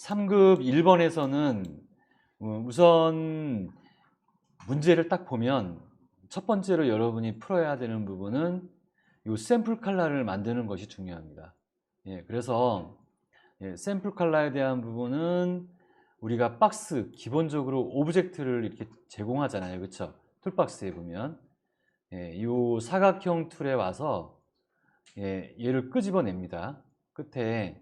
3급 1번에서는 우선 문제를 딱 보면 첫 번째로 여러분이 풀어야 되는 부분은 이 샘플 컬러를 만드는 것이 중요합니다. 그래서 샘플 컬러에 대한 부분은 우리가 박스 기본적으로 오브젝트를 이렇게 제공하잖아요. 그렇죠? 툴박스에 보면 이 사각형 툴에 와서 얘를 끄집어냅니다. 끝에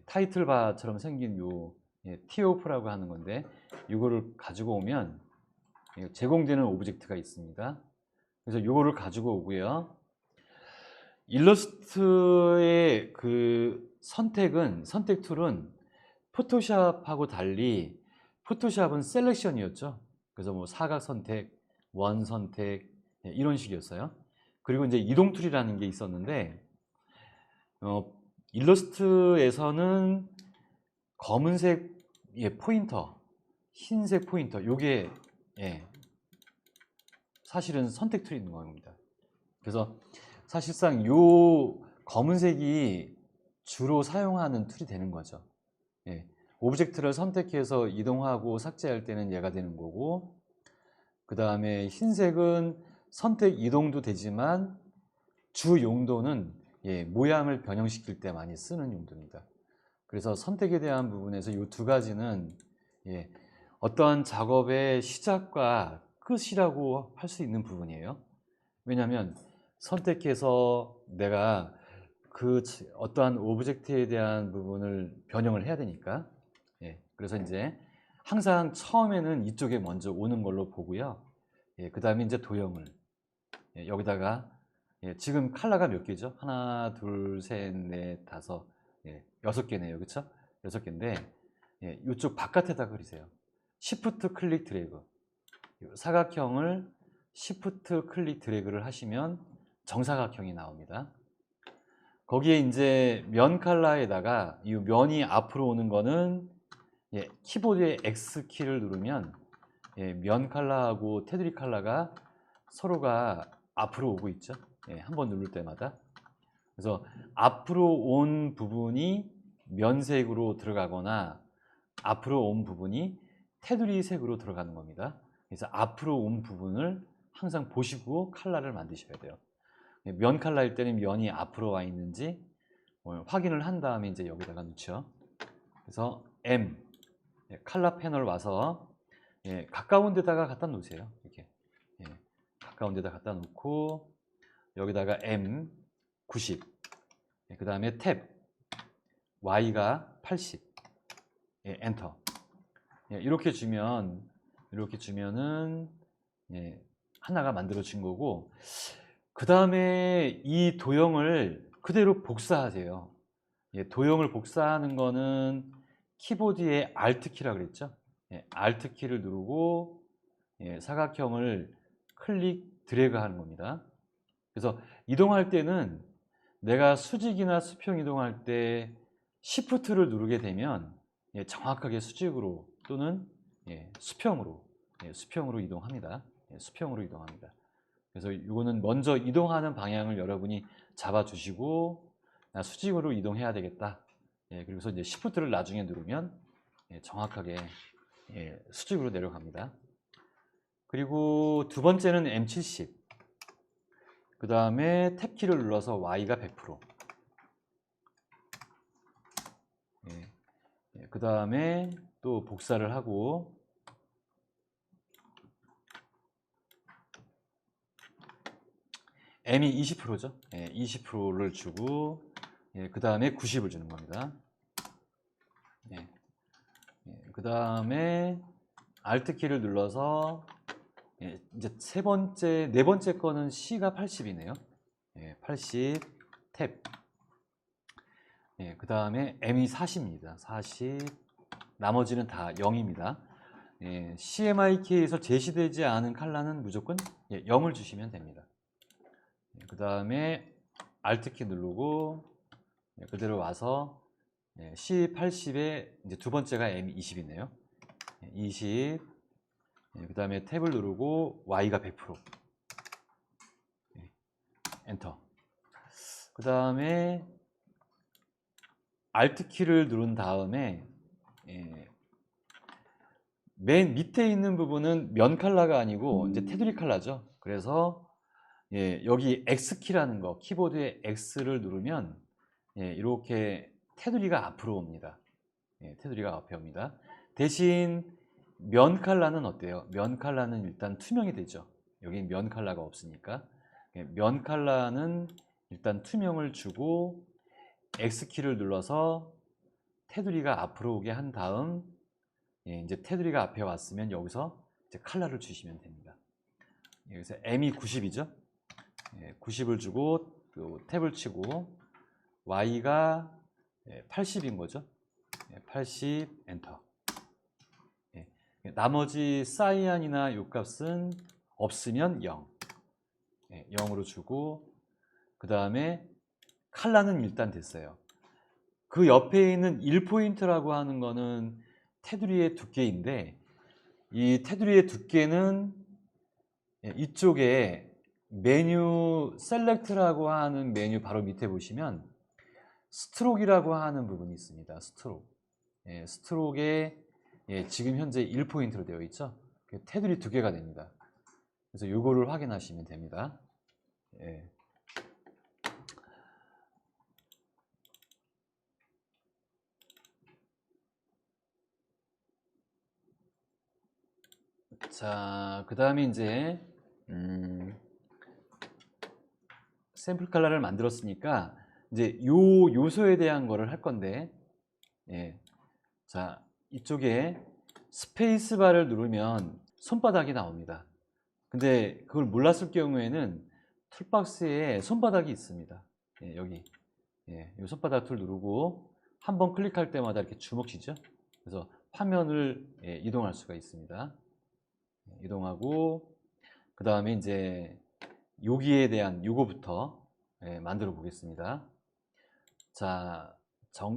타이틀 바처럼 생긴 요 티오프라고 하는 건데 이거를 가지고 오면 제공되는 오브젝트가 있습니다. 그래서 이거를 가지고 오고요. 일러스트의 그 선택 툴은 포토샵하고 달리 포토샵은 셀렉션이었죠. 그래서 뭐 사각 선택, 원 선택 이런 식이었어요. 그리고 이제 이동 툴이라는 게 있었는데 일러스트에서는 검은색 포인터, 흰색 포인터 요게 사실은 선택 툴이 있는 겁니다. 그래서 사실상 요 검은색이 주로 사용하는 툴이 되는 거죠. 오브젝트를 선택해서 이동하고 삭제할 때는 얘가 되는 거고, 그 다음에 흰색은 선택 이동도 되지만 주 용도는 모양을 변형시킬 때 많이 쓰는 용도입니다. 그래서 선택에 대한 부분에서 이 두 가지는 어떠한 작업의 시작과 끝이라고 할 수 있는 부분이에요. 왜냐하면 선택해서 내가 그 어떠한 오브젝트에 대한 부분을 변형을 해야 되니까. 그래서 이제 항상 처음에는 이쪽에 먼저 오는 걸로 보고요. 그 다음에 이제 도형을 여기다가 지금 컬러가 몇 개죠? 하나, 둘, 셋, 넷, 다섯, 6개네요. 그쵸? 6개인데 이쪽 바깥에다 그리세요. 시프트 클릭 드래그. 사각형을 시프트 클릭 드래그를 하시면 정사각형이 나옵니다. 거기에 이제 면 컬러에다가 이 면이 앞으로 오는 거는 키보드의 X키를 누르면 면 컬러하고 테두리 컬러가 서로가 앞으로 오고 있죠. 한번 누를 때마다. 그래서 앞으로 온 부분이 면색으로 들어가거나 앞으로 온 부분이 테두리 색으로 들어가는 겁니다. 그래서 앞으로 온 부분을 항상 보시고 컬러를 만드셔야 돼요. 면 컬러일 때는 면이 앞으로 와 있는지 확인을 한 다음에 이제 여기다가 놓죠. 그래서 M 컬러 패널 와서 가까운 데다가 갖다 놓으세요. 이렇게 가까운 데다 갖다 놓고 여기다가 M 90, 그 다음에 탭 Y가 80, 엔터. 이렇게 주면은 하나가 만들어진 거고, 그 다음에 이 도형을 그대로 복사하세요. 도형을 복사하는 거는 키보드의 Alt 키라고 그랬죠. Alt 키를 누르고 사각형을 클릭 드래그 하는 겁니다. 그래서 이동할 때는 내가 수직이나 수평 이동할 때 Shift를 누르게 되면 정확하게 수직으로 또는 수평으로 이동합니다. 수평으로 이동합니다. 그래서 이거는 먼저 이동하는 방향을 여러분이 잡아주시고 나 수직으로 이동해야 되겠다. 그리고서 이제 Shift를 나중에 누르면 정확하게 수직으로 내려갑니다. 그리고 두 번째는 M70. 그 다음에 탭키를 눌러서 Y가 100%. 그 다음에 또 복사를 하고 M이 20%죠. 20%를 주고 그 다음에 90을 주는 겁니다. 그 다음에 Alt 키를 눌러서 이제 네 번째 거는 C가 80이네요. 80 탭. 그 다음에 M이 40입니다. 40. 나머지는 다 0입니다. CMYK에서 제시되지 않은 컬러는 무조건 0을 주시면 됩니다. 그 다음에 Alt 키 누르고 그대로 와서 C80에 이제 두 번째가 M20이네요. 20. 그 다음에 탭을 누르고 Y가 100%. 엔터. 그 다음에 Alt 키를 누른 다음에 맨 밑에 있는 부분은 면 컬러가 아니고 이제 테두리 컬러죠. 그래서 여기 X키라는 거, 키보드에 X를 누르면 이렇게 테두리가 앞으로 옵니다. 테두리가 앞에 옵니다. 대신 면 컬러는 어때요? 면 컬러는 일단 투명이 되죠. 여기 면 컬러가 없으니까. 면 컬러는 일단 투명을 주고 X키를 눌러서 테두리가 앞으로 오게 한 다음 이제 테두리가 앞에 왔으면 여기서 이제 컬러를 주시면 됩니다. 여기서 M이 90이죠. 90을 주고 또 탭을 치고 Y가 80인 거죠. 80 엔터. 나머지 사이안이나 요 값은 없으면 0. 0으로 주고 그 다음에 컬러는 일단 됐어요. 그 옆에 있는 1포인트라고 하는 거는 테두리의 두께인데 이 테두리의 두께는 이쪽에 메뉴 셀렉트라고 하는 메뉴 바로 밑에 보시면 스트로크라고 하는 부분이 있습니다. 스트로크. 스트로크에 지금 현재 1포인트로 되어 있죠. 테두리 두께가 됩니다. 그래서 이거를 확인하시면 됩니다. 자, 그 다음에 이제 샘플 컬러를 만들었으니까 이제 요 요소에 대한 거를 할 건데, 자, 이쪽에 스페이스 바를 누르면 손바닥이 나옵니다. 근데 그걸 몰랐을 경우에는 툴박스에 손바닥이 있습니다. 여기 이 손바닥 툴 누르고 한번 클릭할 때마다 이렇게 주먹지죠. 그래서 화면을 이동할 수가 있습니다. 이동하고 그 다음에 이제 여기에 대한 요거부터 만들어 보겠습니다. 자,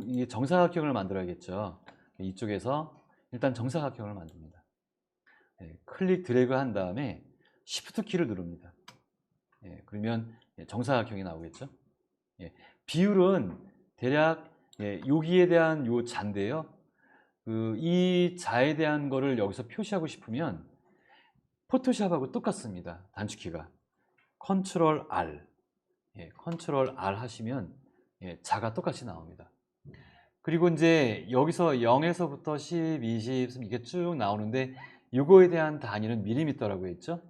이게 정사각형을 만들어야겠죠. 이쪽에서 일단 정사각형을 만듭니다. 클릭 드래그 한 다음에 Shift 키를 누릅니다. 그러면 정사각형이 나오겠죠. 비율은 대략 여기에 대한 요 자인데요. 이 자에 대한 거를 여기서 표시하고 싶으면 포토샵하고 똑같습니다. 단축키가 컨트롤 R, 컨트롤 R 하시면 자가 똑같이 나옵니다. 그리고 이제 여기서 0에서부터 10, 20 이게 쭉 나오는데 이거에 대한 단위는 밀리미터라고 했죠.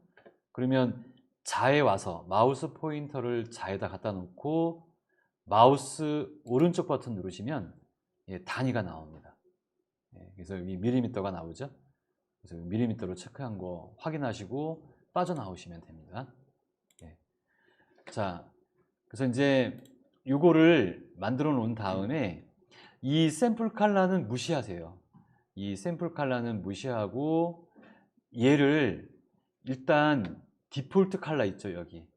그러면 자에 와서 마우스 포인터를 자에다 갖다 놓고 마우스 오른쪽 버튼 누르시면 단위가 나옵니다. 그래서 여기 밀리미터가 나오죠. 그래서 밀리미터로 체크한 거 확인하시고 빠져나오시면 됩니다. 자, 그래서 이제 요거를 만들어 놓은 다음에 이 샘플 컬러는 무시하세요. 이 샘플 컬러는 무시하고 얘를 일단 디폴트 컬러 있죠, 여기.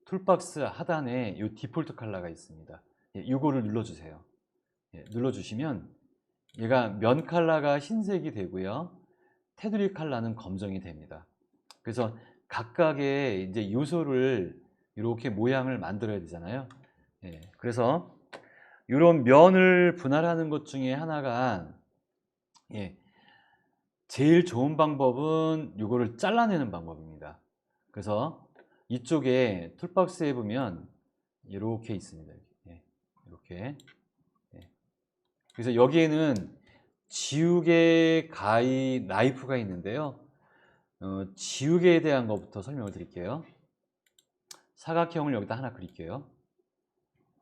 툴박스 하단에 이 디폴트 컬러가 있습니다. 요거를 눌러주세요. 눌러주시면 얘가 면 컬러가 흰색이 되고요. 테두리 컬러는 검정이 됩니다. 그래서 각각의 이제 요소를 이렇게 모양을 만들어야 되잖아요. 그래서 이런 면을 분할하는 것 중에 하나가 제일 좋은 방법은 이거를 잘라내는 방법입니다. 그래서 이쪽에 툴박스에 보면 이렇게 있습니다. 이렇게. 그래서 여기에는 지우개 가위 나이프가 있는데요. 지우개에 대한 것부터 설명을 드릴게요. 사각형을 여기다 하나 그릴게요.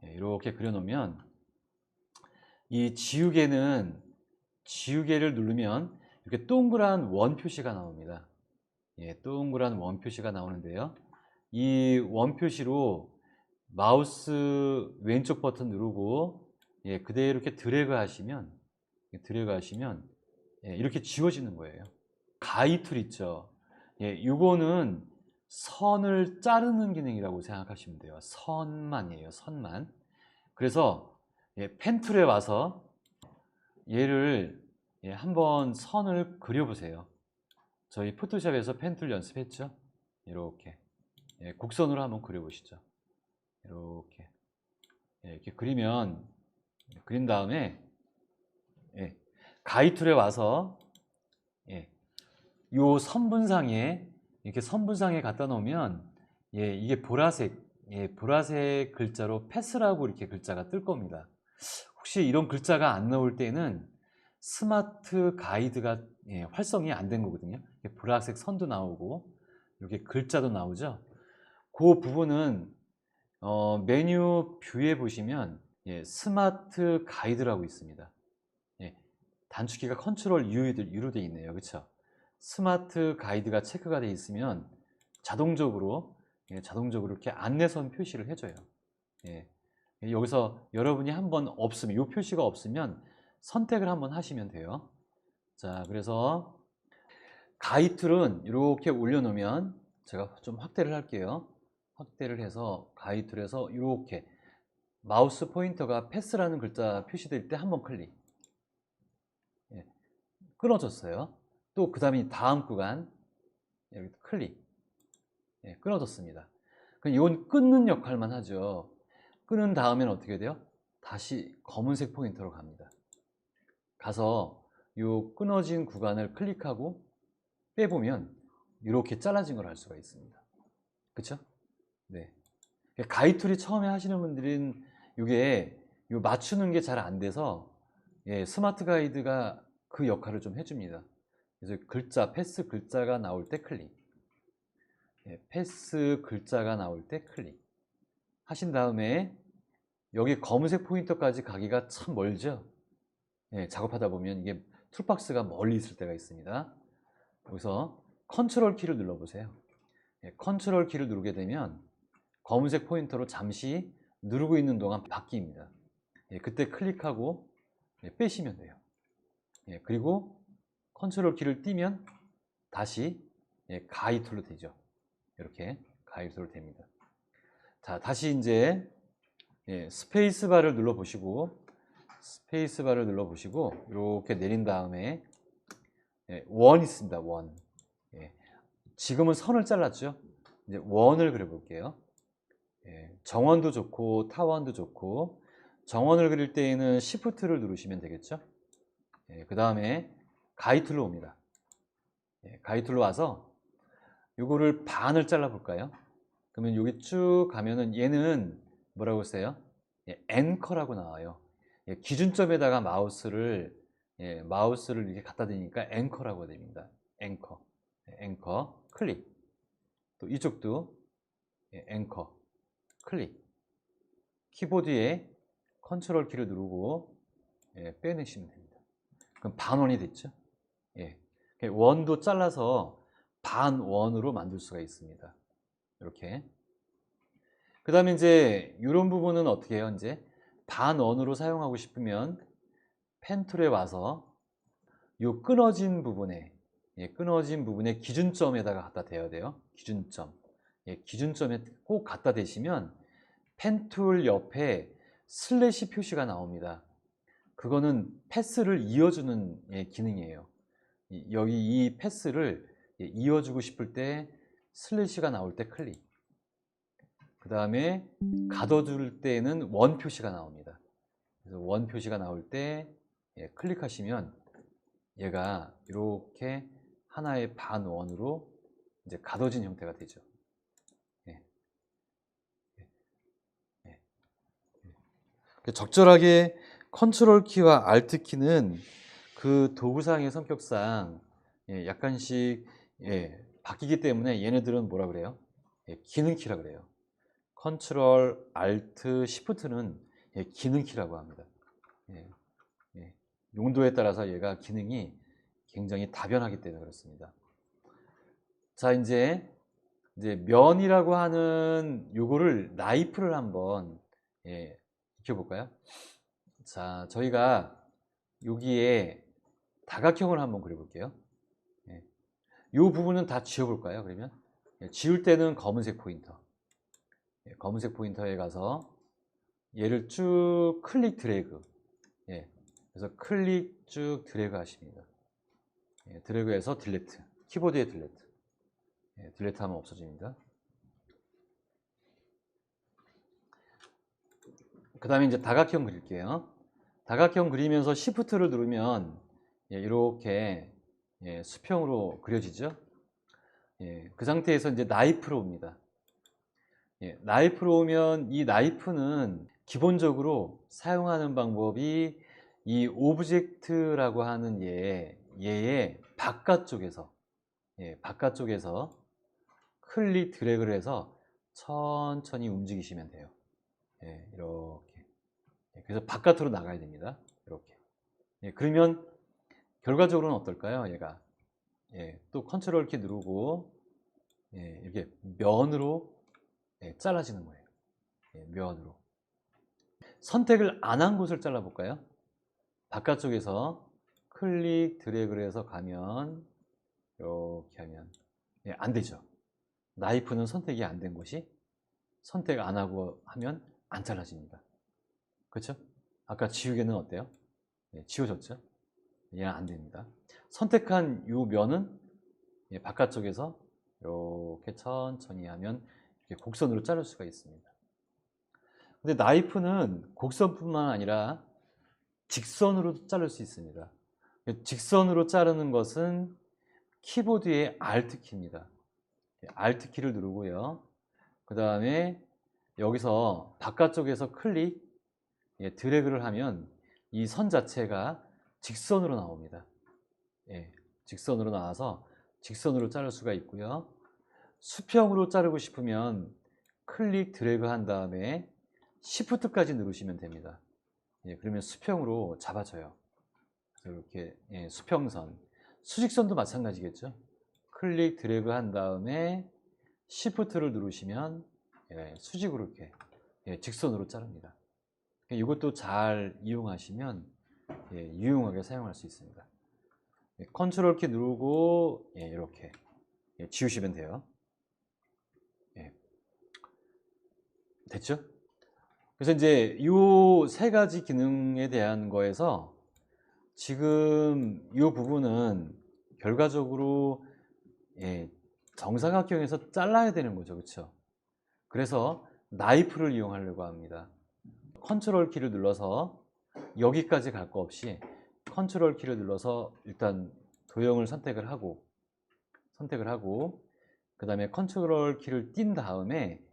이렇게 그려놓으면 이 지우개는 지우개를 누르면 이렇게 동그란 원 표시가 나옵니다. 동그란 원 표시가 나오는데요. 이 원 표시로 마우스 왼쪽 버튼 누르고 그대로 이렇게 드래그 하시면 이렇게 지워지는 거예요. 가위 툴 있죠. 이거는 선을 자르는 기능이라고 생각하시면 돼요. 선만이에요. 선만. 그래서 펜 툴에 와서 얘를 한번 선을 그려보세요. 저희 포토샵에서 펜 툴 연습했죠. 이렇게 곡선으로 한번 그려보시죠. 이렇게 그린 다음에 가위 툴에 와서 요 선분상에 이렇게 선분상에 갖다 놓으면 이게 보라색 보라색 글자로 패스라고 이렇게 글자가 뜰 겁니다. 혹시 이런 글자가 안 나올 때는 스마트 가이드가 활성이 안 된 거거든요. 보라색 선도 나오고 이렇게 글자도 나오죠. 그 부분은 메뉴 뷰에 보시면 스마트 가이드라고 있습니다. 단축키가 컨트롤 U로 되어 있네요. 그렇죠? 스마트 가이드가 체크가 되어 있으면 자동적으로 이렇게 안내선 표시를 해줘요. 여기서 여러분이 한번 없으면, 이 표시가 없으면 선택을 한번 하시면 돼요. 자, 그래서 가이툴은 이렇게 올려놓으면 제가 좀 확대를 할게요. 확대를 해서 가이툴에서 이렇게 마우스 포인터가 패스라는 글자 표시될 때 한번 클릭. 끊어졌어요. 또 그 다음에 다음 구간 여기 클릭. 끊어졌습니다. 그럼 이건 끊는 역할만 하죠. 끊은 다음에는 어떻게 돼요? 다시 검은색 포인터로 갑니다. 가서 이 끊어진 구간을 클릭하고 빼보면 이렇게 잘라진 걸 알 수가 있습니다. 그쵸? 네. 가이툴이 처음에 하시는 분들은 이게 맞추는 게 잘 안 돼서 스마트 가이드가 그 역할을 좀 해줍니다. 그래서 글자, 패스 글자가 나올 때 클릭. 패스 글자가 나올 때 클릭. 하신 다음에 여기 검은색 포인터까지 가기가 참 멀죠? 작업하다 보면 이게 툴박스가 멀리 있을 때가 있습니다. 여기서 컨트롤 키를 눌러보세요. 컨트롤 키를 누르게 되면 검은색 포인터로 잠시 누르고 있는 동안 바뀝니다. 그때 클릭하고 빼시면 돼요. 그리고 컨트롤 키를 띄면 다시 가이툴로 되죠. 이렇게 가이툴로 됩니다. 자, 다시 이제 스페이스바를 눌러보시고 이렇게 내린 다음에 원 있습니다. 원. 지금은 선을 잘랐죠. 이제 원을 그려볼게요. 정원도 좋고 타원도 좋고, 정원을 그릴 때에는 Shift를 누르시면 되겠죠. 그 다음에 가이툴로 옵니다. 가이툴로 와서 이거를 반을 잘라 볼까요? 그러면 여기 쭉 가면은 얘는 뭐라고 써요? 앵커라고 나와요. 기준점에다가 마우스를 이렇게 갖다 대니까 앵커라고 됩니다. 앵커 클릭. 또 이쪽도 앵커 클릭. 키보드에 컨트롤 키를 누르고 빼내시면 됩니다. 그럼 반원이 됐죠. 원도 잘라서 반원으로 만들 수가 있습니다. 이렇게. 그 다음에 이제 이런 부분은 어떻게 해요? 이제 반원으로 사용하고 싶으면 펜 툴에 와서 이 끊어진 부분에 기준점에다가 갖다 대야 돼요. 기준점에 꼭 갖다 대시면 펜 툴 옆에 슬래시 표시가 나옵니다. 그거는 패스를 이어주는 기능이에요. 여기 이 패스를 이어주고 싶을 때 슬래시가 나올 때 클릭. 그 다음에 가둬줄 때는 원 표시가 나옵니다. 그래서 원 표시가 나올 때 클릭하시면 얘가 이렇게 하나의 반원으로 이제 가둬진 형태가 되죠. 적절하게 컨트롤 키와 알트 키는 그 도구상의 성격상 약간씩 바뀌기 때문에 얘네들은 뭐라 그래요? 기능키라 그래요. 컨트롤 알트 시프트는 기능키라고 합니다. 용도에 따라서 얘가 기능이 굉장히 다변하기 때문에 그렇습니다. 자, 이제 면이라고 하는 요거를 나이프를 한번 익혀볼까요? 자, 저희가 여기에 다각형을 한번 그려볼게요. 이 부분은 다 지워볼까요? 그러면 지울 때는 검은색 포인터, 검은색 포인터에 가서 얘를 쭉 클릭 드래그, 그래서 클릭 쭉 드래그 하십니다. 드래그해서 딜리트, 키보드에 딜리트, 딜리트 하면 없어집니다. 그 다음에 이제 다각형 그릴게요. 다각형 그리면서 Shift를 누르면 이렇게 예, 수평으로 그려지죠. 예, 그 상태에서 이제 나이프로 옵니다. 예, 나이프로 오면 이 나이프는 기본적으로 사용하는 방법이 이 오브젝트라고 하는 얘의 바깥쪽에서, 예, 바깥쪽에서 클릭 드래그를 해서 천천히 움직이시면 돼요. 예, 이렇게. 예, 그래서 바깥으로 나가야 됩니다. 이렇게. 예, 그러면 결과적으로는 어떨까요? 얘가. 예, 또 컨트롤 키 누르고, 예, 이렇게 면으로, 예, 잘라지는 거예요. 예, 면으로. 선택을 안 한 곳을 잘라볼까요? 바깥쪽에서 클릭 드래그를 해서 가면, 이렇게 하면, 예, 안 되죠. 나이프는 선택이 안 된 곳이 선택 안 하고 하면 안 잘라집니다. 그렇죠? 아까 지우개는 어때요? 예, 지워졌죠? 얘는 안 됩니다. 선택한 이 면은, 예, 바깥쪽에서 이렇게 천천히 하면 이렇게 곡선으로 자를 수가 있습니다. 근데 나이프는 곡선뿐만 아니라 직선으로도 자를 수 있습니다. 직선으로 자르는 것은 키보드의 Alt키입니다. Alt키를 누르고요. 그 다음에 여기서 바깥쪽에서 클릭, 예, 드래그를 하면 이 선 자체가 직선으로 나옵니다. 예, 직선으로 나와서 직선으로 자를 수가 있고요. 수평으로 자르고 싶으면 클릭 드래그 한 다음에 Shift까지 누르시면 됩니다. 예, 그러면 수평으로 잡아져요. 그래서 이렇게, 예, 수평선, 수직선도 마찬가지겠죠. 클릭 드래그 한 다음에 Shift를 누르시면, 예, 수직으로 이렇게, 예, 직선으로 자릅니다. 이것도 잘 이용하시면, 예, 유용하게 사용할 수 있습니다. 예, 컨트롤 키 누르고, 예, 이렇게, 예, 지우시면 돼요. 예, 됐죠? 그래서 이제 이 세 가지 기능에 대한 거에서 지금 이 부분은 결과적으로, 예, 정사각형에서 잘라야 되는 거죠. 그렇죠? 그래서 나이프를 이용하려고 합니다. 컨트롤 키를 눌러서 여기까지 갈 거 없이 컨트롤 키를 눌러서 일단 도형을 선택을 하고 그 다음에 컨트롤 키를 띈 다음에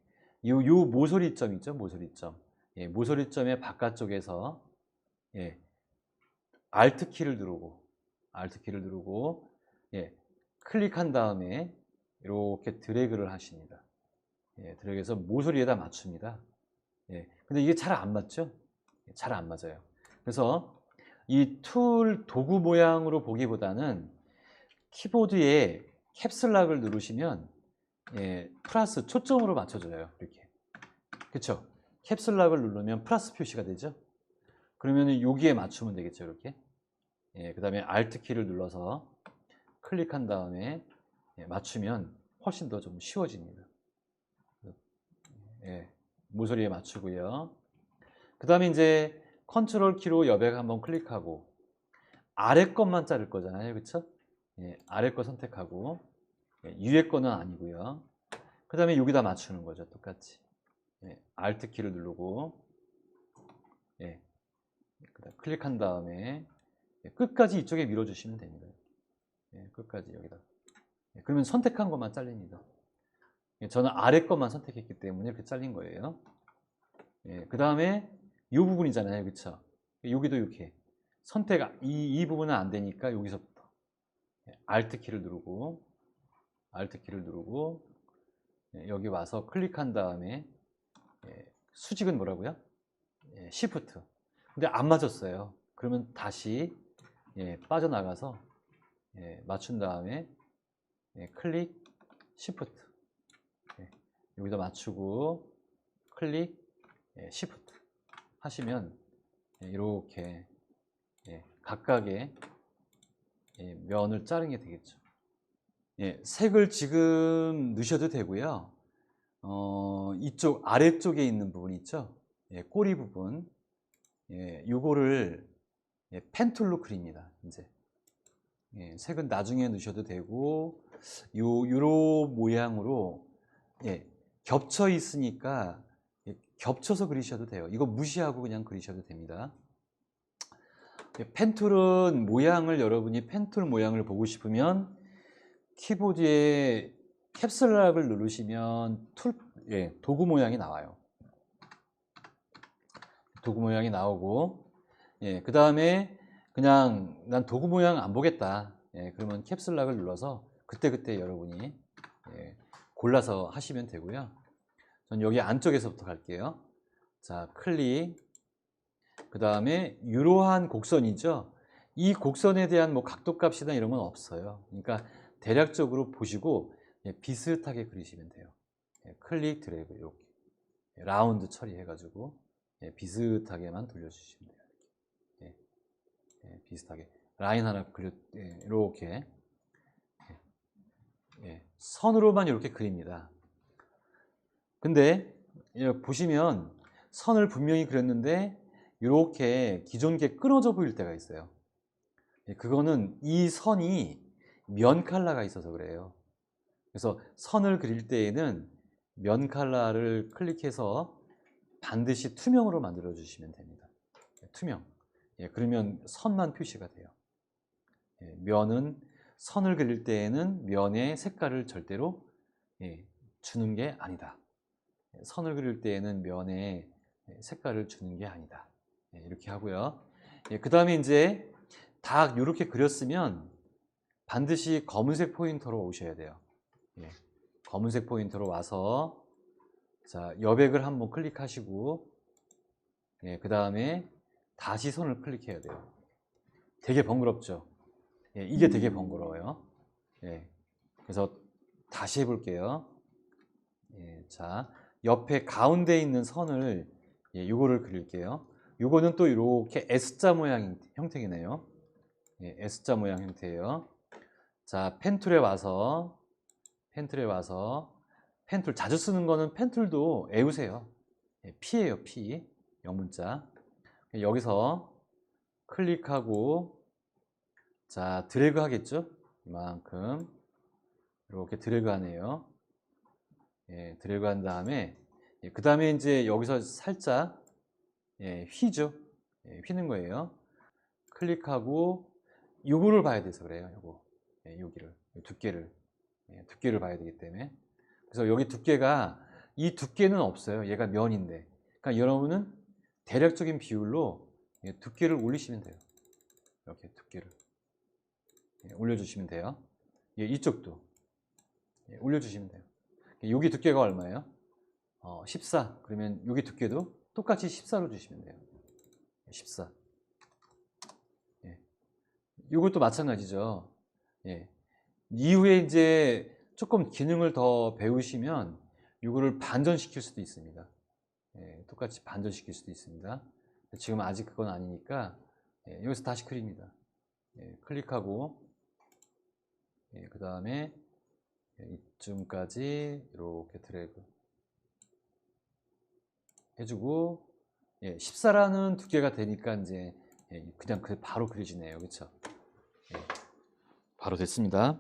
요 모서리점 있죠? 모서리점. 예, 모서리점의 바깥쪽에서, 예, Alt 키를 누르고, 예, 클릭한 다음에 이렇게 드래그를 하십니다. 예, 드래그해서 모서리에다 맞춥니다. 예, 근데 이게 잘 안 맞죠? 잘 안 맞아요. 그래서 이 툴 도구 모양으로 보기보다는 키보드에 캡슬락을 누르시면, 예, 플러스 초점으로 맞춰줘요. 이렇게. 그쵸? 캡슬락을 누르면 플러스 표시가 되죠? 그러면 여기에 맞추면 되겠죠. 이렇게. 예, 그 다음에 Alt 키를 눌러서 클릭한 다음에, 예, 맞추면 훨씬 더 좀 쉬워집니다. 예, 모서리에 맞추고요. 그 다음에 이제 컨트롤 키로 여백 한번 클릭하고 아래 것만 자를 거잖아요. 그쵸? 예, 아래 거 선택하고, 예, 위에 거는 아니고요. 그 다음에 여기다 맞추는 거죠. 똑같이. 예, Alt 키를 누르고, 예, 그다음 클릭한 다음에, 예, 끝까지 이쪽에 밀어주시면 됩니다. 예, 끝까지 여기다. 예, 그러면 선택한 것만 잘립니다. 예, 저는 아래 것만 선택했기 때문에 이렇게 잘린 거예요. 예, 그 다음에 이 부분이잖아요. 그쵸? 여기도 이렇게. 이 부분은 안 되니까 여기서부터. 예, Alt 키를 누르고, 예, 여기 와서 클릭한 다음에, 예, 수직은 뭐라고요? 예, Shift. 근데 안 맞았어요. 그러면 다시, 예, 빠져나가서, 예, 맞춘 다음에, 예, 클릭, Shift. 예, 여기다 맞추고 클릭, 예, Shift 하시면, 예, 이렇게, 예, 각각의, 예, 면을 자르는 게 되겠죠. 예, 색을 지금 넣으셔도 되고요. 이쪽 아래쪽에 있는 부분 있죠? 예, 꼬리 부분. 예, 요거를, 예, 펜툴로 그립니다. 이제, 예, 색은 나중에 넣으셔도 되고, 요런 모양으로, 예, 겹쳐 있으니까, 예, 겹쳐서 그리셔도 돼요. 이거 무시하고 그냥 그리셔도 됩니다. 펜툴은 모양을 여러분이 펜툴 모양을 보고 싶으면 키보드에 캡슐락을 누르시면 도구 모양이 나와요. 도구 모양이 나오고, 그 다음에 그냥 난 도구 모양 안 보겠다. 그러면 캡슐락을 눌러서 그때그때 여러분이 골라서 하시면 되고요. 전 여기 안쪽에서부터 갈게요. 자, 클릭. 그 다음에 이러한 곡선이죠. 이 곡선에 대한 뭐 각도값이나 이런 건 없어요. 그러니까 대략적으로 보시고 비슷하게 그리시면 돼요. 클릭 드래그 이렇게 라운드 처리해가지고 비슷하게만 돌려주시면 돼요. 비슷하게 라인 하나 그려 이렇게 선으로만 이렇게 그립니다. 근데 보시면 선을 분명히 그렸는데 이렇게 기존 게 끊어져 보일 때가 있어요. 그거는 이 선이 면 칼라가 있어서 그래요. 그래서 선을 그릴 때에는 면 칼라를 클릭해서 반드시 투명으로 만들어 주시면 됩니다. 투명. 그러면 선만 표시가 돼요. 면은 선을 그릴 때에는 면의 색깔을 절대로 주는 게 아니다. 선을 그릴 때에는 면에 색깔을 주는 게 아니다. 이렇게 하고요. 그 다음에 이제 다 이렇게 그렸으면 반드시 검은색 포인터로 오셔야 돼요. 검은색 포인터로 와서 자, 여백을 한번 클릭하시고 그 다음에 다시 선을 클릭해야 돼요. 되게 번거롭죠. 이게 되게 번거로워요. 그래서 다시 해볼게요. 자, 옆에 가운데 있는 선을 요거를 그릴게요. 요거는 또 이렇게 S자 모양 형태이네요. S자 모양 형태예요. 자, 펜툴에 와서 펜툴 자주 쓰는 거는 펜툴도 외우세요. P예요, P. 영문자. 여기서 클릭하고 자, 드래그 하겠죠? 이만큼 이렇게 드래그 하네요. 드래그 한 다음에 그 다음에 이제 여기서 살짝 휘죠. 휘는 거예요. 클릭하고 요거를 봐야 돼서 그래요. 요거 여기를 두께를 봐야 되기 때문에 그래서 여기 두께가 이 두께는 없어요. 얘가 면인데 그러니까 여러분은 대략적인 비율로 두께를 올리시면 돼요. 이렇게 두께를 올려주시면 돼요. 이쪽도 올려주시면 돼요. 여기 두께가 얼마예요? 14. 그러면 여기 두께도 똑같이 14로 주시면 돼요. 14. 이것도 마찬가지죠. 이후에 이제 조금 기능을 더 배우시면 이거를 반전시킬 수도 있습니다. 똑같이 반전시킬 수도 있습니다. 지금 아직 그건 아니니까 여기서 다시 그립니다. 클릭하고 그 다음에 이쯤까지 이렇게 드래그 해주고 14라는 두께가 되니까 이제 그냥 바로 그려지네요. 그렇죠? 바로 됐습니다.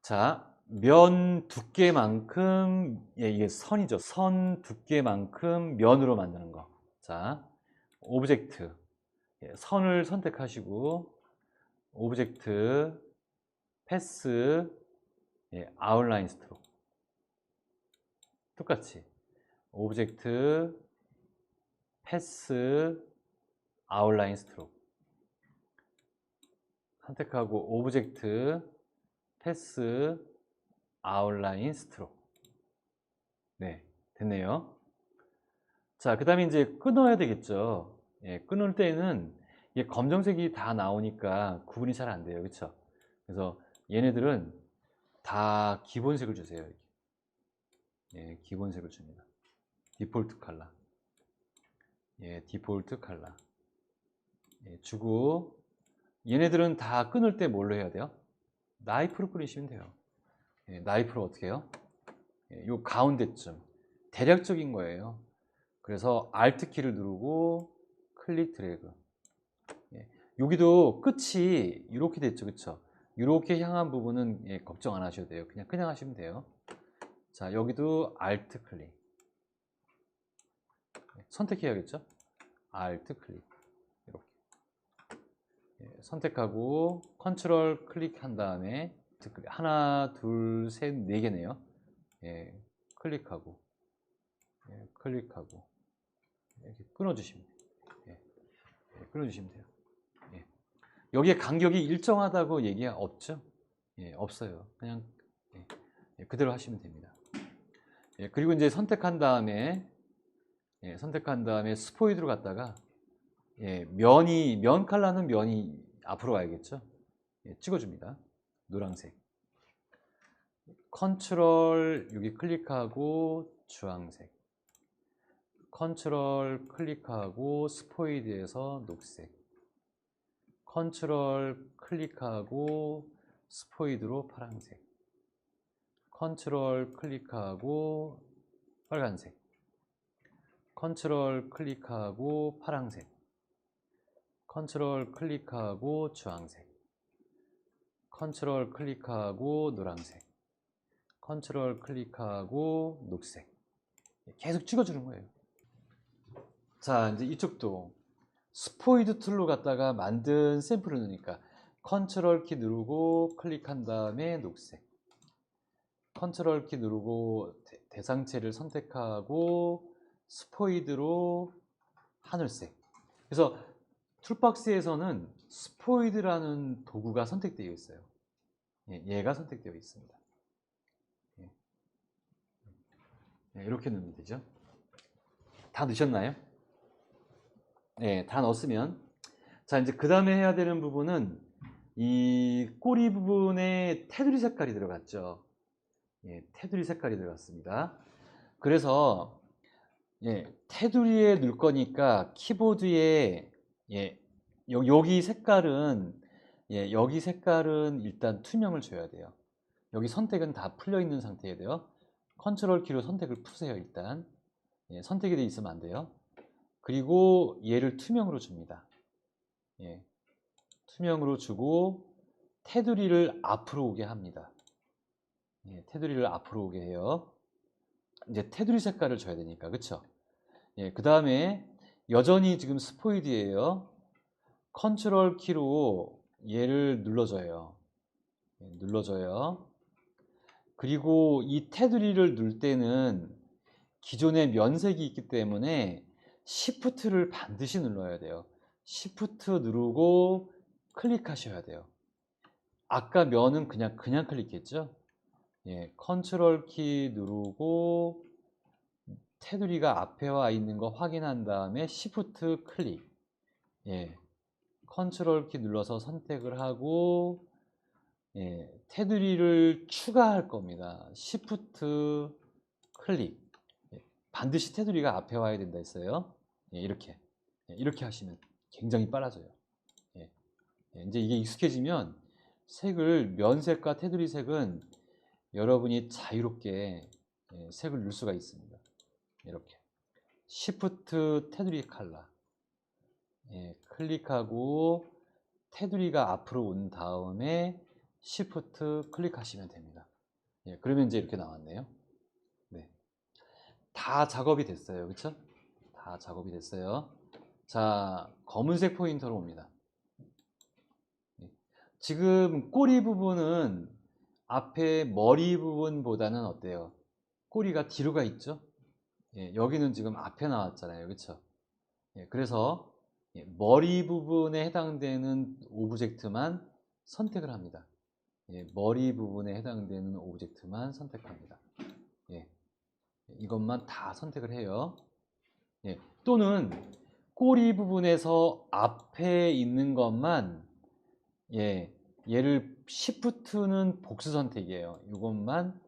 자, 면 두께만큼 이게 선이죠. 선 두께만큼 면으로 만드는 거. 자, 오브젝트 선을 선택하시고 오브젝트 패스 아웃라인 스트로크 똑같이 오브젝트 패스 아웃라인 스트로크 선택하고 오브젝트 패스 아웃라인 스트로크 됐네요. 자, 그 다음에 이제 끊어야 되겠죠. 끊을 때는 검정색이 다 나오니까 구분이 잘 안 돼요. 그렇죠? 그래서 얘네들은 다 기본색을 주세요. 기본색을 줍니다. 디폴트 컬러. 디폴트 컬러. 주고 얘네들은 다 끊을 때 뭘로 해야 돼요? 나이프로 끊으시면 돼요. 나이프로 어떻게 해요? 요 가운데쯤 대략적인 거예요. 그래서 Alt 키를 누르고 클릭 드래그. 여기도 끝이 이렇게 됐죠, 그렇죠? 이렇게 향한 부분은 걱정 안 하셔도 돼요. 그냥 하시면 돼요. 자, 여기도 Alt 클릭. 선택해야겠죠? Alt 클릭. 이렇게. 선택하고 컨트롤 클릭한 다음에 하나, 둘, 셋, 네 개네요. 예, 클릭하고 클릭하고 이렇게 끊어주시면 돼요. 끊어주시면 돼요. 여기에 간격이 일정하다고 얘기가 없죠? 없어요. 그냥 그대로 하시면 됩니다. 그리고 이제 선택한 다음에 스포이드로 갔다가 면 컬러는 면이 앞으로 가야겠죠? 찍어줍니다. 노란색. 컨트롤 여기 클릭하고 주황색. 컨트롤 클릭하고 스포이드에서 녹색. 컨트롤 클릭하고 스포이드로 파란색. 컨트롤 클릭하고 빨간색. 컨트롤 클릭하고 파란색. 컨트롤 클릭하고 주황색. 컨트롤 클릭하고 노란색. 컨트롤 클릭하고 녹색. 계속 찍어주는 거예요. 자, 이제 이쪽도 스포이드 툴로 갔다가 만든 샘플을 넣으니까 컨트롤 키 누르고 클릭한 다음에 녹색. 컨트롤 키 누르고 대상체를 선택하고 스포이드로 하늘색. 그래서 툴박스에서는 스포이드라는 도구가 선택되어 있어요. 얘가 선택되어 있습니다. 이렇게 넣으면 되죠. 다 넣으셨나요? 네, 다 넣었으면 자, 이제 그 다음에 해야 되는 부분은 이 꼬리 부분에 테두리 색깔이 들어갔죠. 테두리 색깔이 들어갔습니다. 그래서 테두리에 넣을 거니까 키보드에 여기 색깔은 여기 색깔은 일단 투명을 줘야 돼요. 여기 선택은 다 풀려 있는 상태여야 돼요. 컨트롤 키로 선택을 푸세요. 일단 선택이 되어 있으면 안 돼요. 그리고 얘를 투명으로 줍니다. 투명으로 주고 테두리를 앞으로 오게 합니다. 테두리를 앞으로 오게 해요. 이제 테두리 색깔을 줘야 되니까, 그쵸? 그 다음에 여전히 지금 스포이드예요. 컨트롤 키로 얘를 눌러줘요. 눌러줘요. 그리고 이 테두리를 누를 때는 기존에 면색이 있기 때문에 Shift를 반드시 눌러야 돼요. Shift 누르고 클릭하셔야 돼요. 아까 면은 그냥 클릭했죠? 컨트롤 키 누르고 테두리가 앞에 와 있는 거 확인한 다음에 Shift 클릭. 컨트롤 키 눌러서 선택을 하고 테두리를 추가할 겁니다. Shift 클릭. 반드시 테두리가 앞에 와야 된다 했어요. 이렇게 하시면 굉장히 빨라져요. 이제 이게 익숙해지면 색을 면색과 테두리 색은 여러분이 자유롭게 색을 넣을 수가 있습니다. 이렇게 Shift 테두리 컬러 클릭하고 테두리가 앞으로 온 다음에 Shift 클릭하시면 됩니다. 그러면 이제 이렇게 나왔네요. 다 작업이 됐어요. 그쵸? 다 작업이 됐어요. 자, 검은색 포인터로 옵니다. 지금 꼬리 부분은 앞에 머리 부분보다는 어때요? 꼬리가 뒤로 가 있죠? 여기는 지금 앞에 나왔잖아요. 그쵸? 그래서 머리 부분에 해당되는 오브젝트만 선택을 합니다. 머리 부분에 해당되는 오브젝트만 선택합니다. 이것만 다 선택을 해요. 또는 꼬리 부분에서 앞에 있는 것만 얘를 Shift는 복수 선택이에요. 이것만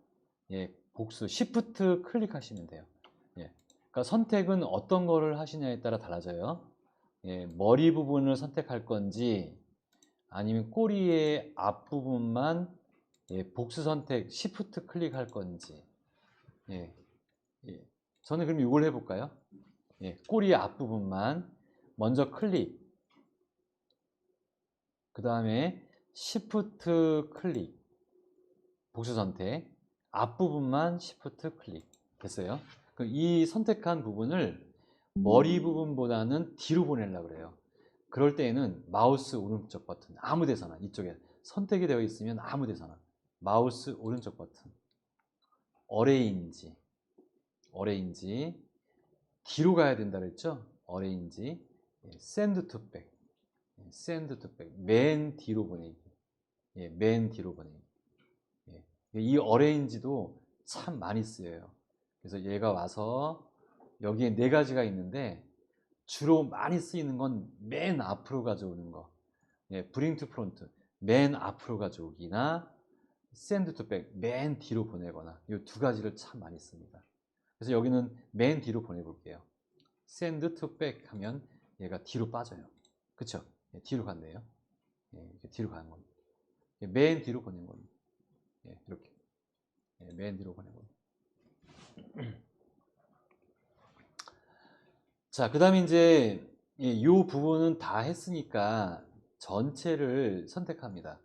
복수 Shift 클릭하시면 돼요. 그러니까 선택은 어떤 거를 하시냐에 따라 달라져요. 머리 부분을 선택할 건지 아니면 꼬리의 앞부분만 복수 선택 Shift 클릭할 건지. 저는 그럼 이걸 해볼까요? 꼬리 앞부분만 먼저 클릭, 그 다음에 Shift 클릭, 복수 선택, 앞부분만 Shift 클릭. 됐어요? 그럼 이 선택한 부분을 머리 부분보다는 뒤로 보내려고 그래요. 그럴 때에는 마우스 오른쪽 버튼 아무 데서나, 이쪽에 선택이 되어 있으면 아무 데서나 마우스 오른쪽 버튼 어레인지 뒤로 가야 된다 그랬죠? 어레인지 샌드 투백 맨 뒤로 보내기. 맨 뒤로 보내기. 이 어레인지도 참 많이 쓰여요. 그래서 얘가 와서 여기에 4가지가 있는데 주로 많이 쓰이는 건 맨 앞으로 가져오는 거. 브링 투 프론트 맨 앞으로 가져오기나 샌드 투백 맨 뒤로 보내거나 이 2가지를 참 많이 씁니다. 그래서 여기는 맨 뒤로 보내볼게요. 샌드 투백 하면 얘가 뒤로 빠져요. 그쵸? 뒤로 간대요. 뒤로 가는 겁니다. 맨 뒤로 보낸 겁니다. 이렇게 맨 뒤로 보낸 겁니다. 자, 그 다음에 이제 이 부분은 다 했으니까 전체를 선택합니다.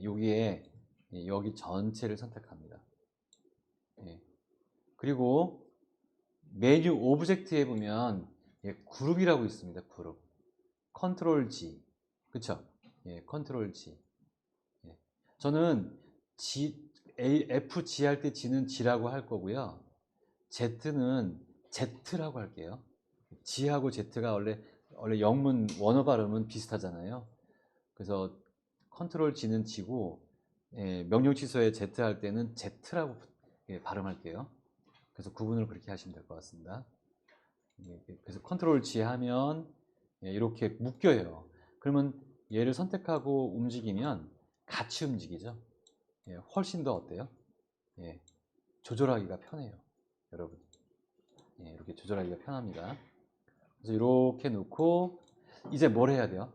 여기에 여기 전체를 선택합니다. 그리고 메뉴 오브젝트에 보면 그룹이라고 있습니다. 그룹. 컨트롤 G. 그쵸? 컨트롤 G. 저는 FG 할 때 G는 G라고 할 거고요. Z는 Z라고 할게요. G하고 Z가 원래 영문 원어 발음은 비슷하잖아요. 그래서 컨트롤 G는 G고 명령 취소에 Z 할 때는 Z라고 발음할게요. 그래서 구분을 그렇게 하시면 될 것 같습니다. 그래서 컨트롤 G 하면 이렇게 묶여요. 그러면 얘를 선택하고 움직이면 같이 움직이죠. 훨씬 더 어때요? 조절하기가 편해요. 여러분. 이렇게 조절하기가 편합니다. 그래서 이렇게 놓고 이제 뭘 해야 돼요?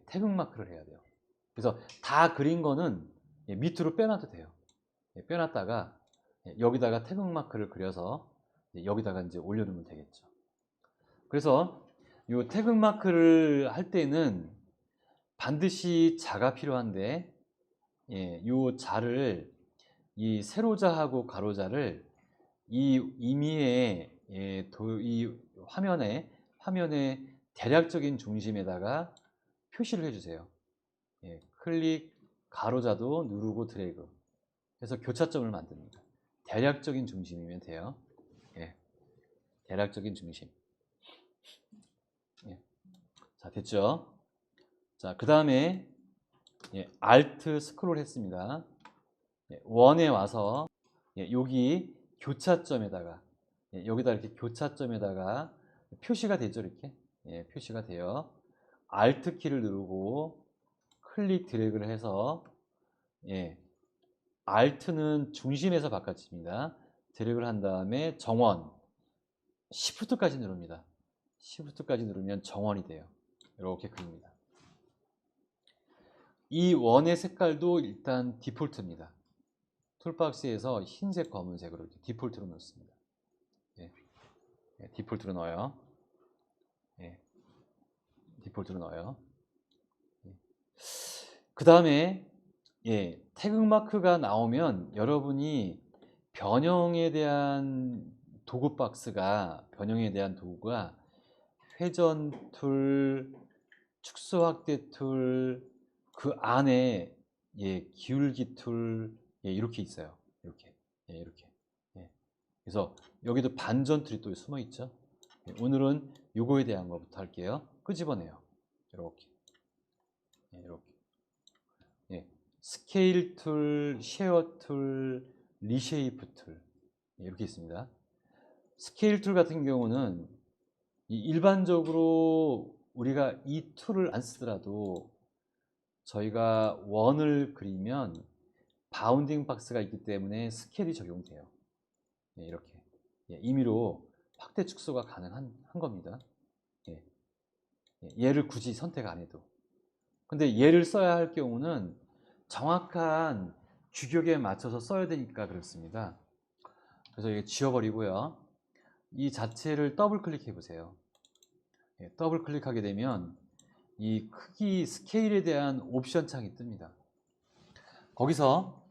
태극마크를 해야 돼요. 그래서 다 그린 거는 밑으로 빼놔도 돼요. 빼놨다가 여기다가 태극마크를 그려서 여기다가 이제 올려놓으면 되겠죠. 그래서 이 태극마크를 할 때는 반드시 자가 필요한데 이 자를 이 세로자하고 가로자를 이 임의의 이 화면의 대략적인 중심에다가 표시를 해주세요. 클릭 가로자도 누르고 드래그 해서 교차점을 만듭니다. 대략적인 중심이면 돼요. 대략적인 중심. 자, 됐죠? 자, 그 다음에 Alt 스크롤 했습니다. 원에 와서 여기 교차점에다가 여기다 이렇게 교차점에다가 표시가 되죠. 이렇게 표시가 돼요. Alt 키를 누르고 클릭 드래그를 해서 Alt는 중심에서 바깥입니다. 드래그를 한 다음에 정원 Shift까지 누릅니다. Shift까지 누르면 정원이 돼요. 이렇게 그립니다. 이 원의 색깔도 일단 디폴트입니다. 툴박스에서 흰색, 검은색으로 이렇게 디폴트로 넣습니다. 디폴트로 넣어요. 디폴트로 넣어요. 그 다음에 태극마크가 나오면 여러분이 변형에 대한 도구가 회전 툴, 축소 확대 툴, 그 안에 기울기 툴 이렇게 있어요. 이렇게. 그래서 여기도 반전 툴이 또 숨어 있죠. 오늘은 요거에 대한 것부터 할게요. 끄집어내요. 이렇게. 스케일 툴, 쉐어 툴, 리쉐이프 툴 이렇게 있습니다. 스케일 툴 같은 경우는 일반적으로 우리가 이 툴을 안 쓰더라도 저희가 원을 그리면 바운딩 박스가 있기 때문에 스케일이 적용돼요. 이렇게 임의로 확대 축소가 가능한 겁니다. 얘를 굳이 선택 안 해도. 근데 얘를 써야 할 경우는 정확한 규격에 맞춰서 써야 되니까 그렇습니다. 그래서 이게 지워버리고요. 이 자체를 더블 클릭해 보세요. 더블 클릭하게 되면 이 크기 스케일에 대한 옵션 창이 뜹니다. 거기서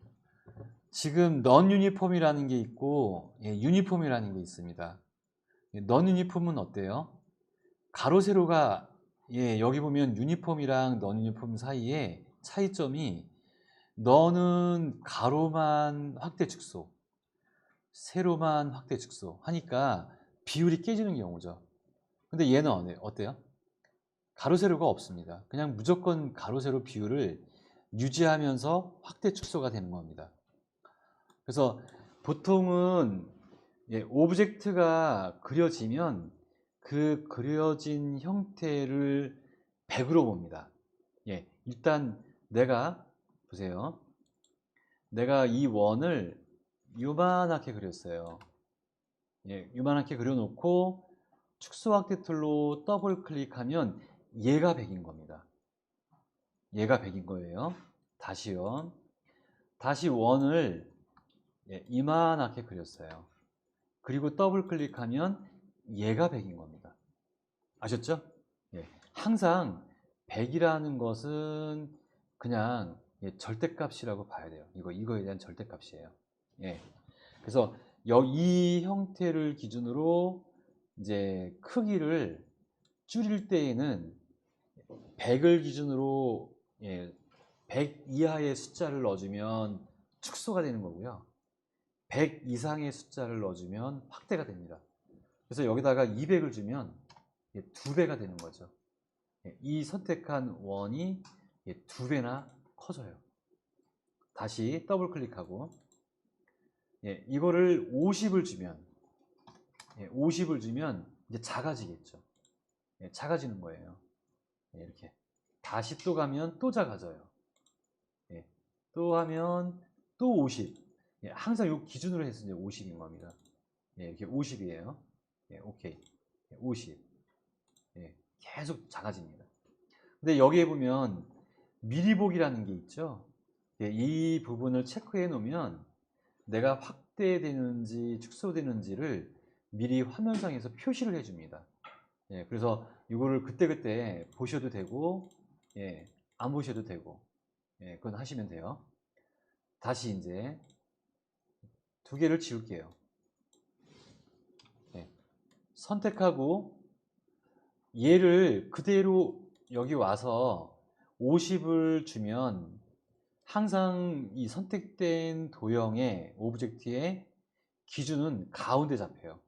지금 넌 유니폼이라는 게 있고 유니폼이라는 게 있습니다. 넌 유니폼은 어때요? 가로 세로가 예, 여기 보면 유니폼이랑 넌 유니폼 사이에 차이점이 너는 가로만 확대 축소, 세로만 확대 축소 하니까 비율이 깨지는 경우죠. 근데 얘는 어때요? 가로 세로가 없습니다. 그냥 무조건 가로 세로 비율을 유지하면서 확대 축소가 되는 겁니다. 그래서 보통은 오브젝트가 그려지면 그 그려진 형태를 100으로 봅니다. 일단 내가 보세요. 내가 이 원을 요만하게 그렸어요. 요만하게 그려놓고 축소 확대 툴로 더블 클릭하면 얘가 100인 겁니다. 얘가 100인 거예요. 다시요. 다시 원을 이만하게 그렸어요. 그리고 더블 클릭하면 얘가 100인 겁니다. 아셨죠? 항상 100이라는 것은 그냥 절대값이라고 봐야 돼요. 이거에 대한 절대값이에요. 그래서 이 형태를 기준으로 이제 크기를 줄일 때에는 100을 기준으로 100 이하의 숫자를 넣어주면 축소가 되는 거고요. 100 이상의 숫자를 넣어주면 확대가 됩니다. 그래서 여기다가 200을 주면 2배가 되는 거죠. 이 선택한 원이 2배나 커져요. 다시 더블 클릭하고 이거를 50을 주면 50을 주면 이제 작아지겠죠. 작아지는 거예요. 이렇게 다시 또 가면 또 작아져요. 또 하면 또 50. 항상 이 기준으로 해서 이제 50인 겁니다. 이렇게 50이에요. 오케이. 50. 계속 작아집니다. 근데 여기에 보면 미리 보기라는 게 있죠. 이 부분을 체크해 놓으면 내가 확대되는지 축소되는지를 미리 화면상에서 표시를 해줍니다. 그래서 이거를 그때그때 보셔도 되고, 안 보셔도 되고, 그건 하시면 돼요. 다시 이제 두 개를 지울게요. 선택하고 얘를 그대로 여기 와서 50을 주면 항상 이 선택된 도형의 오브젝트의 기준은 가운데 잡혀요.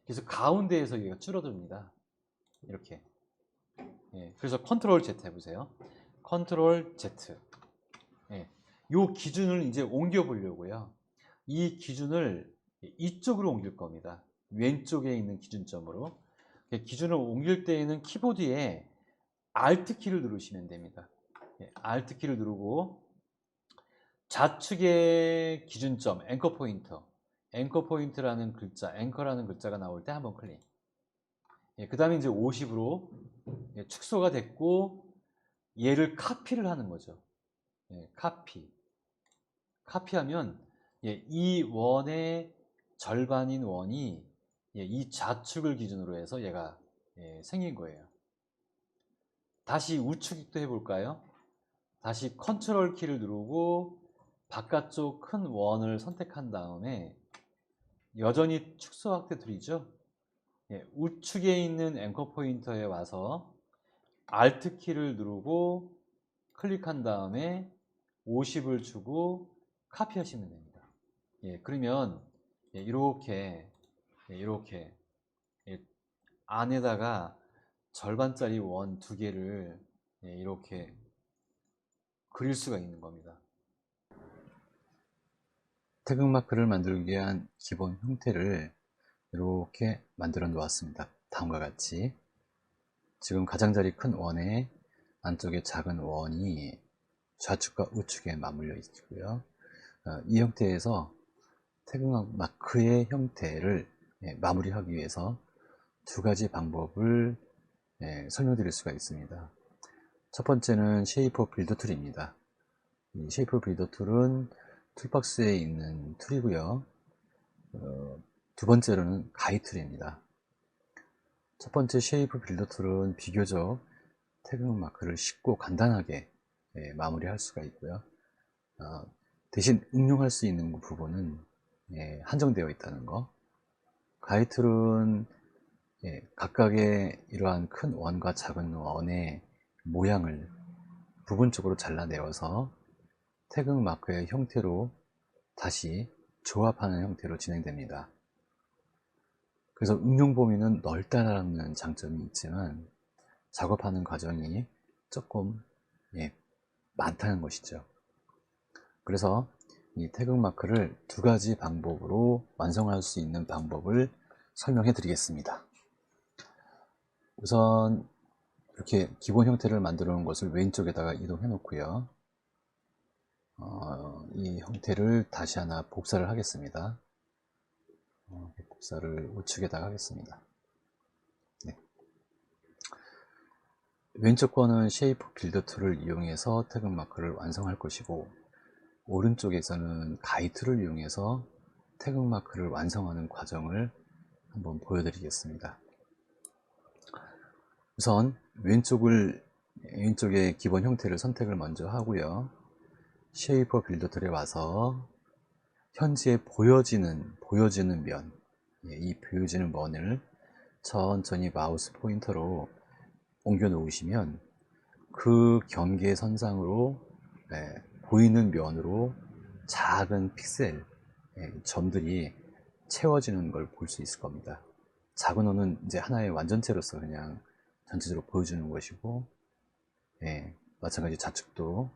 그래서 가운데에서 얘가 줄어듭니다. 이렇게. 그래서 컨트롤 Z 해보세요. 컨트롤 Z. 이 기준을 이제 옮겨 보려고요. 이 기준을 이쪽으로 옮길 겁니다. 왼쪽에 있는 기준점으로. 기준을 옮길 때에는 키보드에 Alt 키를 누르시면 됩니다. Alt 키를 누르고 좌측의 기준점, 앵커 포인터, 앵커 포인트라는 글자, 앵커라는 글자가 나올 때 한번 클릭. 그 다음에 이제 50으로 축소가 됐고 얘를 카피를 하는 거죠. 카피하면 이 원의 절반인 원이 이 좌측을 기준으로 해서 얘가 생긴 거예요. 다시 우측도 해볼까요? 다시 컨트롤 키를 누르고 바깥쪽 큰 원을 선택한 다음에 여전히 축소 확대 툴이죠. 우측에 있는 앵커 포인터에 와서 Alt 키를 누르고 클릭한 다음에 50을 주고 카피하시면 됩니다. 그러면 이렇게 안에다가 절반짜리 원 두 개를 이렇게 그릴 수가 있는 겁니다. 태극마크를 만들기 위한 기본 형태를 이렇게 만들어 놓았습니다. 다음과 같이 지금 가장자리 큰 원에 안쪽에 작은 원이 좌측과 우측에 맞물려 있고요. 이 형태에서 태극마크의 형태를 마무리하기 위해서 두 가지 방법을 설명드릴 수가 있습니다. 첫 번째는 쉐이퍼 빌더 툴입니다. 이 쉐이퍼 빌더 툴은 툴박스에 있는 툴이고요. 두 번째로는 가이드 툴입니다. 첫 번째 쉐이프 빌더 툴은 비교적 태극마크를 쉽고 간단하게 마무리할 수가 있고요. 대신 응용할 수 있는 부분은 한정되어 있다는 거. 가이드 툴은 각각의 이러한 큰 원과 작은 원의 모양을 부분적으로 잘라내어서 태극마크의 형태로 다시 조합하는 형태로 진행됩니다. 그래서 응용 범위는 넓다라는 장점이 있지만 작업하는 과정이 조금 많다는 것이죠. 그래서 이 태극마크를 두 가지 방법으로 완성할 수 있는 방법을 설명해 드리겠습니다. 우선 이렇게 기본 형태를 만들어 놓은 것을 왼쪽에다가 이동해 놓고요. 이 형태를 다시 하나 복사를 하겠습니다. 복사를 우측에다가 하겠습니다. 네. 왼쪽 거는 쉐이프 빌더 툴을 이용해서 태극마크를 완성할 것이고, 오른쪽에서는 가위 툴을 이용해서 태극마크를 완성하는 과정을 한번 보여드리겠습니다. 우선 왼쪽의 기본 형태를 선택을 먼저 하고요. 쉐이퍼 빌더 툴에 와서 현재 보여지는 면, 이 보여지는 면을 천천히 마우스 포인터로 옮겨 놓으시면 그 경계선상으로 보이는 면으로 작은 픽셀, 점들이 채워지는 걸 볼 수 있을 겁니다. 작은 원은 이제 하나의 완전체로서 그냥 전체적으로 보여주는 것이고, 마찬가지 좌측도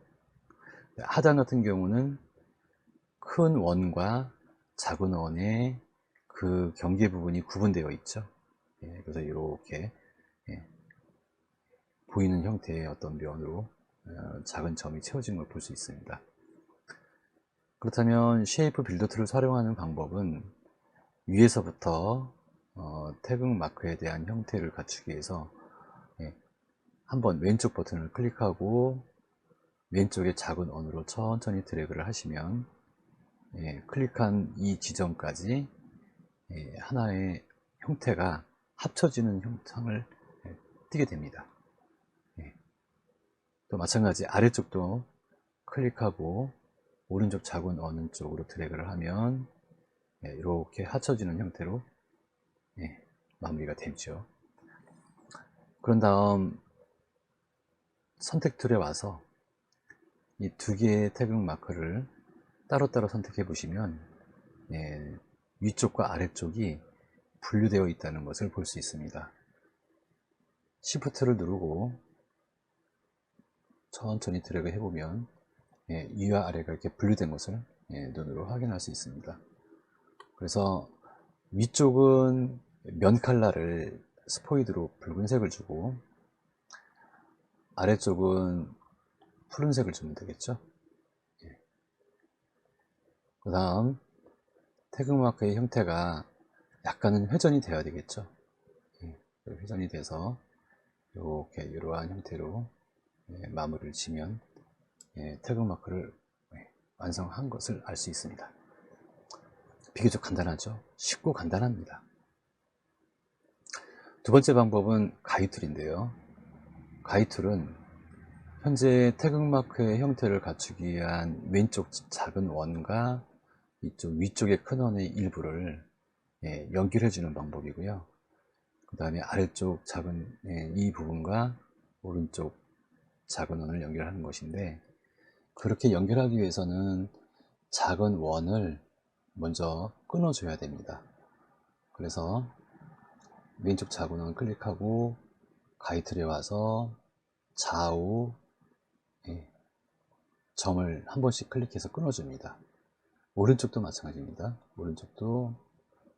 하단 같은 경우는 큰 원과 작은 원의 그 경계 부분이 구분되어 있죠. 그래서 이렇게 보이는 형태의 어떤 면으로 작은 점이 채워지는 걸 볼 수 있습니다. 그렇다면 쉐이프 빌더 툴을 활용하는 방법은 위에서부터 태극마크에 대한 형태를 갖추기 위해서 한번 왼쪽 버튼을 클릭하고 왼쪽의 작은 원으로 천천히 드래그를 하시면 클릭한 이 지점까지 하나의 형태가 합쳐지는 형상을 띄게 됩니다. 또 마찬가지 아래쪽도 클릭하고 오른쪽 작은 어느 쪽으로 드래그를 하면 이렇게 합쳐지는 형태로 마무리가 되죠. 그런 다음 선택 툴에 와서 이 두 개의 태극 마크를 따로따로 선택해 보시면 위쪽과 아래쪽이 분류되어 있다는 것을 볼 수 있습니다. Shift를 누르고 천천히 드래그 해보면 위와 아래가 이렇게 분류된 것을 눈으로 확인할 수 있습니다. 그래서 위쪽은 면 컬러를 스포이드로 붉은색을 주고 아래쪽은 푸른색을 주면 되겠죠. 그 다음 태극마크의 형태가 약간은 회전이 되어야 되겠죠. 회전이 돼서 이러한 형태로 마무리를 지면 태극마크를 완성한 것을 알 수 있습니다. 비교적 간단하죠. 쉽고 간단합니다. 두 번째 방법은 가위 툴인데요. 가위 툴은 현재 태극마크의 형태를 갖추기 위한 왼쪽 작은 원과 이쪽 위쪽의 큰 원의 일부를 연결해 주는 방법이고요. 그 다음에 아래쪽 작은 이 부분과 오른쪽 작은 원을 연결하는 것인데, 그렇게 연결하기 위해서는 작은 원을 먼저 끊어 줘야 됩니다. 그래서 왼쪽 작은 원 클릭하고 가위 툴에 와서 좌우 점을 한 번씩 클릭해서 끊어 줍니다. 오른쪽도 마찬가지입니다. 오른쪽도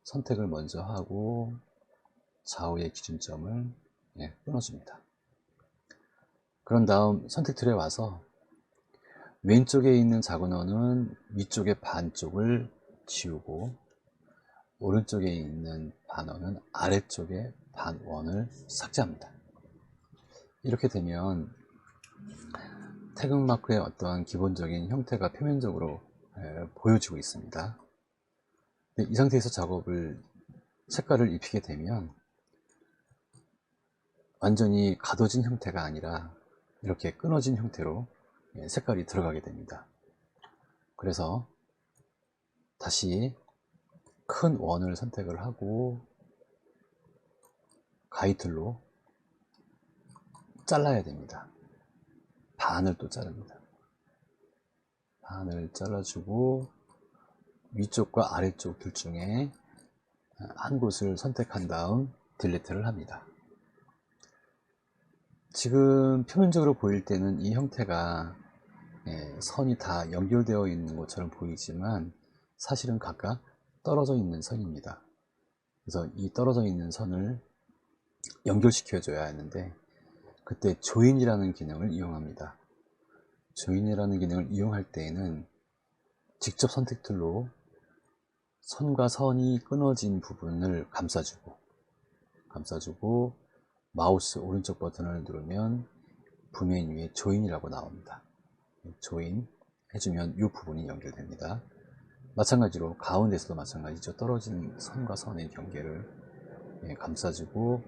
선택을 먼저 하고 좌우의 기준점을 끊어 줍니다. 그런 다음 선택 툴에 와서 왼쪽에 있는 작은 원은 위쪽의 반쪽을 지우고 오른쪽에 있는 반원은 아래쪽의 반원을 삭제합니다. 이렇게 되면 태극마크의 어떠한 기본적인 형태가 표면적으로 보여지고 있습니다. 이 상태에서 색깔을 입히게 되면 완전히 가둬진 형태가 아니라 이렇게 끊어진 형태로 색깔이 들어가게 됩니다. 그래서 다시 큰 원을 선택을 하고 가위틀로 잘라야 됩니다. 반을 또 자릅니다. 반을 잘라주고 위쪽과 아래쪽 둘 중에 한 곳을 선택한 다음 딜리트를 합니다. 지금 표면적으로 보일 때는 이 형태가 선이 다 연결되어 있는 것처럼 보이지만 사실은 각각 떨어져 있는 선입니다. 그래서 이 떨어져 있는 선을 연결시켜 줘야 하는데 그때 조인이라는 기능을 이용합니다. 조인이라는 기능을 이용할 때에는 직접 선택 툴로 선과 선이 끊어진 부분을 감싸주고 마우스 오른쪽 버튼을 누르면 부메인 위에 조인이라고 나옵니다. 조인 해주면 이 부분이 연결됩니다. 마찬가지로 가운데서도 마찬가지죠. 떨어진 선과 선의 경계를 감싸주고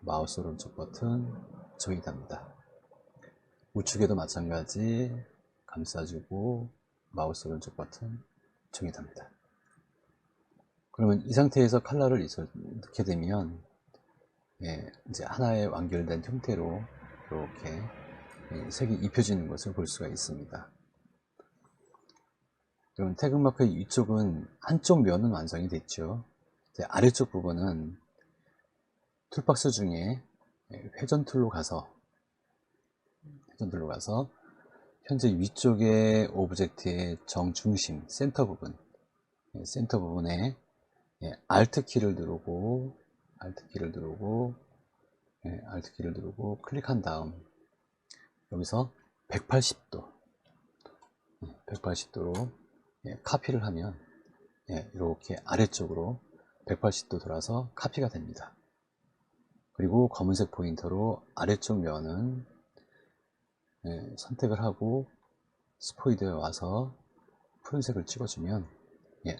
마우스 오른쪽 버튼 조인합니다. 우측에도 마찬가지 감싸주고 마우스 오른쪽 버튼 조인합니다. 그러면 이 상태에서 컬러를 넣게 되면 이제 하나의 완결된 형태로 이렇게 색이 입혀지는 것을 볼 수가 있습니다. 그럼 태극마크의 위쪽은 한쪽 면은 완성이 됐죠. 이제 아래쪽 부분은 툴박스 중에 회전 툴로 가서 현재 위쪽의 오브젝트의 정중심 센터 부분에 Alt 키를 누르고 클릭한 다음 여기서 180도로 카피를 하면 이렇게 아래쪽으로 180도 돌아서 카피가 됩니다. 그리고 검은색 포인터로 아래쪽 면은 선택을 하고 스포이드에 와서 푸른색을 찍어주면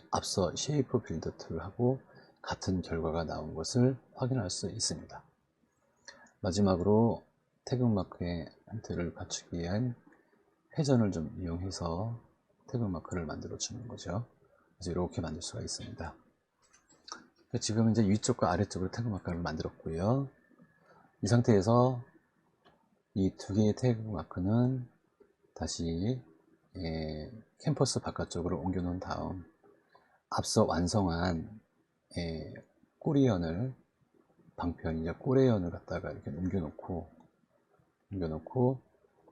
앞서 쉐이프 빌더 툴하고 같은 결과가 나온 것을 확인할 수 있습니다. 마지막으로 태극마크의 형태를 갖추기 위한 회전을 좀 이용해서 태극마크를 만들어 주는 거죠. 그래서 이렇게 만들 수가 있습니다. 지금 이제 위쪽과 아래쪽으로 태극마크를 만들었고요. 이 상태에서 이 두 개의 태극마크는 다시 캔버스 바깥쪽으로 옮겨 놓은 다음 앞서 완성한 꼬리연을 방편이자 꼬레연을 갖다가 이렇게 옮겨놓고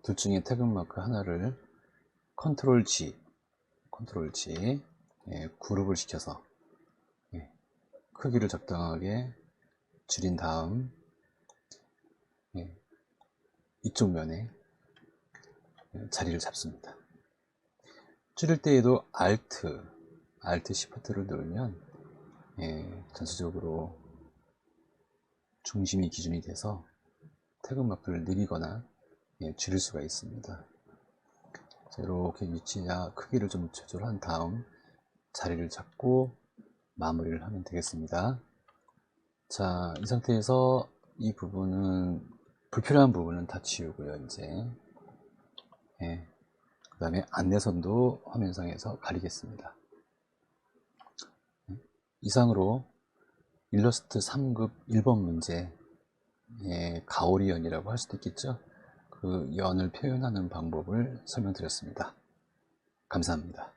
둘 중에 태극마크 하나를 컨트롤 G 그룹을 시켜서 크기를 적당하게 줄인 다음 이쪽 면에 자리를 잡습니다. 줄일 때에도 Alt Shift를 누르면 전체적으로 중심이 기준이 돼서 태극마크를 늘리거나 줄일 수가 있습니다. 이렇게 위치나 크기를 좀 조절한 다음 자리를 잡고 마무리를 하면 되겠습니다. 자, 이 상태에서 이 부분은 불필요한 부분은 다 지우고요. 이제 그 다음에 안내선도 화면상에서 가리겠습니다. 이상으로 일러스트 3급 1번 문제 가오리연이라고 할 수도 있겠죠. 그 연을 표현하는 방법을 설명드렸습니다. 감사합니다.